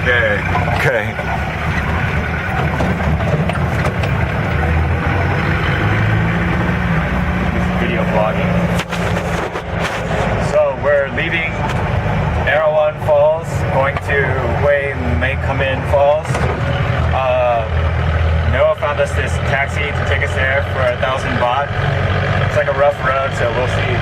Okay. Video vlogging. So we're leaving Erewhon Falls, going to Hue Mae Cum In Falls. Noah found us this taxi to take us there for 1,000 baht. It's like a rough road, so we'll see.